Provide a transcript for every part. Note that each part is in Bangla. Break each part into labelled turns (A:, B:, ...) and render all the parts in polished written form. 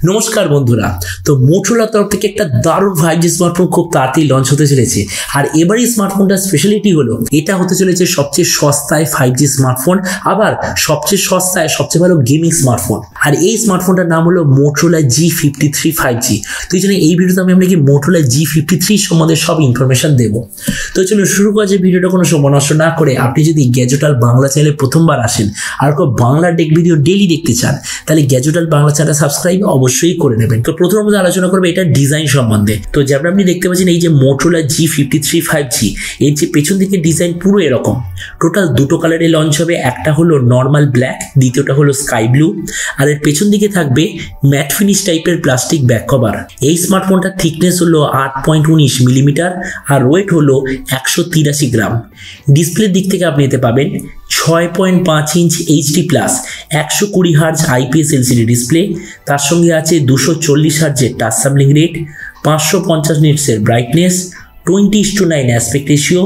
A: নমস্কার বন্ধুরা, তো মোটোরোলার তরফ থেকে একটা দারুণ 5G স্মার্টফোন খুব তাড়াতাড়ি লঞ্চ হতে চলেছে। আর এবার এই স্মার্টফোনটার স্পেশালিটি হলো এটা হতে চলেছে সবচেয়ে সস্তায় 5G স্মার্টফোন, আবার সবচেয়ে সস্তায় সবচেয়ে ভালো গেমিং স্মার্টফোন। আর এই স্মার্টফোনটার নাম হলো Motorola G53 5G। তো এই জন্য এই ভিডিওতে আমি আপনাকে Motorola G53 সম্বন্ধে সব ইনফরমেশন দেবো। তো চলুন শুরু করা যে ভিডিওটা কোনো সময় নষ্ট না করে, আপনি যদি গ্যাজেট ওয়ার্ল্ড বাংলা চ্যানেলে প্রথমবার আসেন আর কেউ বাংলা টেক ভিডিও ডেইলি দেখতে চান, তাহলে gadget world Bangla channel subscribe অবশ্যই করে নেবেন। তো প্রথম আমরা আলোচনা করবো এটা ডিজাইন সম্বন্ধে। তো যেমন আপনি দেখতে পাচ্ছেন এই যে Motorola G53 5G, এর যে পেছন দিকে ডিজাইন পুরো এরকম। টোটাল দুটো কালারে লঞ্চ হবে, একটা হলো নর্মাল ব্ল্যাক, দ্বিতীয়টা হলো স্কাই ব্লু। আর এর পেছন দিকে থাকবে ম্যাট ফিনিশ টাইপের প্লাস্টিক ব্যাক কভার। এই স্মার্টফোনটার থিকনেস হলো 8.19 মিলিমিটার আর ওয়েট হলো 183 গ্রাম। ডিসপ্লের দিক থেকে আপনি এতে পাবেন 6.5 inch HD plus 120 hertz IPS LCD display. তার সঙ্গে আছে 240 হার্জের টাচ স্যাম্পলিং রেট, 550 নিটসের brightness, 20:9 aspect ratio,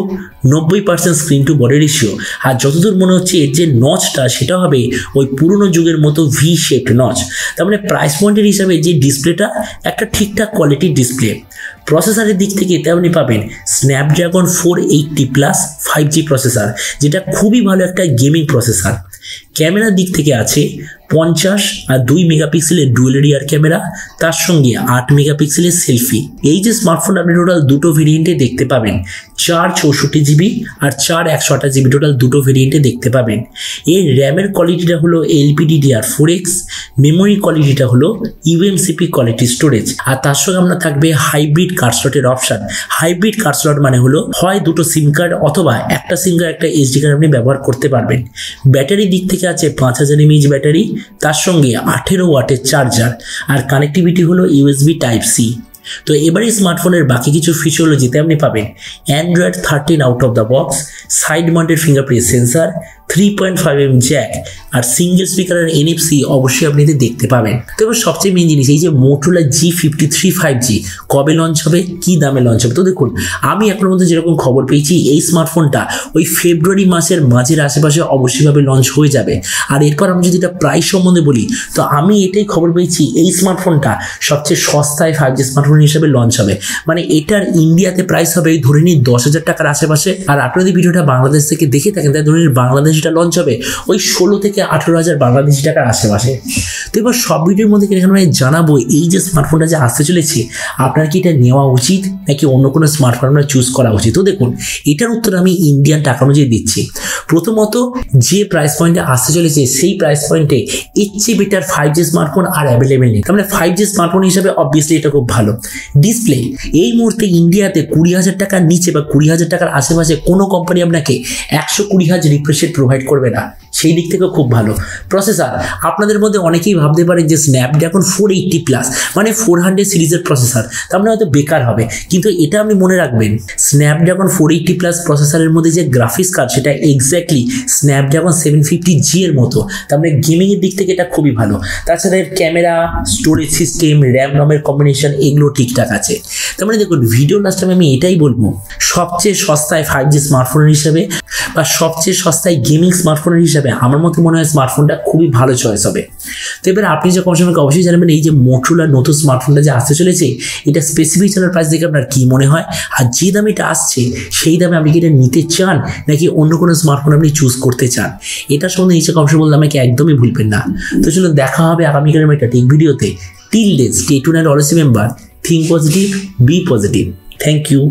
A: 90% screen to body ratio. আর যতদূর মনে হচ্ছে এর যে নচটা সেটা হবে ওই পুরনো যুগের মতো ভি শেপড নচ। তার মানে প্রাইস পয়েন্টের হিসাবে যে ডিসপ্লেটা একটা ঠিকঠাক কোয়ালিটির ডিসপ্লে। প্রসেসরের দিক থেকে এতে আপনি পাবেন স্ন্যাপড্রাগন 480 প্লাস 5G প্রসেসর, যেটা খুবই ভালো একটা গেমিং প্রসেসর। ক্যামেরার দিক থেকে আছে 50 আর 2 মেগাপিক্সেলের ডুয়েল রিয়ার ক্যামেরা, তার সঙ্গে 8 মেগাপিক্সেলের সেলফি। এই যে স্মার্টফোন আপনি টোটাল দুটো ভেরিয়েন্টে দেখতে পাবেন, 464GB আর 128GB টোটাল দুটো ভেরিয়েন্টে দেখতে পাবেন। এর র্যামের কোয়ালিটিটা হলো LPDDR4X, মেমোরি কোয়ালিটিটা হলো UMCP কোয়ালিটি স্টোরেজ। আর তার সঙ্গে আপনার থাকবে হাইব্রিড কার্ড স্লটের অপশন। হাইব্রিড কার্ড স্লট মানে হলো হয় দুটো সিম কার্ড অথবা একটা সিম কার্ড একটা SD কার্ড আপনি ব্যবহার করতে পারবেন। ব্যাটারির দিক থেকে আছে 5000 mAh ব্যাটারি, তার সঙ্গে 18 ওয়াটের চার্জার। আর কানেক্টিভিটি হলো USB Type-C। তো এবার এই স্মার্টফোনের বাকি কিছু ফিচার হলো যেতে আপনি পাবেন Android 13 out of the box, side mounted fingerprint sensor, 3.5mm jack আর সিঙ্গেল স্পিকারের NFC অবশ্যই আপনি এতে দেখতে পাবেন। তো এবার সবচেয়ে মেন জিনিস, এই যে Motorola G53 5G কবে লঞ্চ হবে, কি দামে লঞ্চ হবে। তো দেখুন, আমি এখনোর মধ্যে যেরকম খবর পেয়েছি এই স্মার্টফোনটা ওই ফেব্রুয়ারি মাসের মাঝের আশেপাশে অবশ্যইভাবে লঞ্চ হয়ে যাবে। আর এরপর আমি যদি এটা প্রাইস সম্বন্ধে বলি, তো আমি এটাই খবর পেয়েছি এই স্মার্টফোনটা সবচেয়ে সস্তায় 5G স্মার্টফোন হিসেবে লঞ্চ হবে। মানে এটার ইন্ডিয়াতে প্রাইস হবে ধরে নিন 10,000 টাকার আশেপাশে। আর আপনি যদি ভিডিওটা বাংলাদেশ থেকে দেখে থাকেন তাহলে ধরে নিন বাংলাদেশ এটা লঞ্চ হবে ওই 16 থেকে 18,000 বাংলাদেশি টাকার আশেপাশে। তো এবার সব ভিডিওর মধ্যে এখানে জানাবো এই যে স্মার্টফোনটা যে আসতে চলেছে, আপনার কি এটা নেওয়া উচিত নাকি অন্য কোনো স্মার্টফোন আপনার চুজ করা উচিত। তো দেখুন, এটার উত্তর আমি ইন্ডিয়ান টাকা অনুযায়ী দিচ্ছি। প্রথমত, যে প্রাইস পয়েন্টে আসতে চলেছে সেই প্রাইস পয়েন্টে এর চেয়ে বেটার 5G স্মার্টফোন আর অ্যাভেলেবেল নেই। তার মানে 5G স্মার্টফোন হিসাবে অবভিয়াসলি এটা খুব ভালো। ডিসপ্লে এই মুহূর্তে ইন্ডিয়াতে 20,000 টাকার নিচে বা 20,000 টাকার আশেপাশে কোনো কোম্পানি আপনাকে 120 হার্জ রিফ্রেশ রেট প্রোভাইড করবে না, সেই দিক থেকে খুব ভালো। প্রসেসর, আপনাদের মধ্যে অনেকেই ভাবতে পারেন যে স্ন্যাপড্রাগন 480 প্লাস মানে 400 সিরিজের প্রসেসর, তার মানে হয়তো বেকার হবে। কিন্তু এটা আপনি মনে রাখবেন, স্ন্যাপড্রাগন 480 প্লাস প্রসেসরের মধ্যে যে গ্রাফিক্স কার্ড সেটা এক্স্যাক্টলি স্ন্যাপড্রাগন 750G এর মতো। তার মানে গেমিং এর দিক থেকে এটা খুবই ভালো। তাছাড়া এর ক্যামেরা, স্টোরেজ সিস্টেম, র্যাম রমের কম্বিনেশন এগুলো ঠিকঠাক আছে। তার মানে দেখুন, ভিডিও লাস্টে আমি এটাই বলবো, সবচেয়ে সস্তায় 5G স্মার্টফোনের হিসাবে বা সবচেয়ে সস্তায় গেমিং স্মার্টফোনের হিসাবে আমার মতে মনে হয় স্মার্টফোনটা খুবই ভালো চয়েস হবে। তো এবার আপনি যে কমেন্ট আমাকে অবশ্যই জানাবেন এই যে Motorola নতুন স্মার্টফোনটা যে আসতে চলেছে এটা স্পেসিফিক চ্যানেল প্রাইস দেখে আপনার কি মনে হয়, আর যে দামে এটা আসছে সেই দামে আপনি কি এটা নিতে চান নাকি অন্য কোনো স্মার্টফোন আপনি চুজ করতে চান। এটা সম্বন্ধে নিচে কমেন্ট বলতে আমাকে একদমই ভুলবেন না। তো চলুন দেখা হবে আগামীকালের একটা টেক ভিডিওতে। Till then stay tuned and always remember, think positive, be positive. Thank you.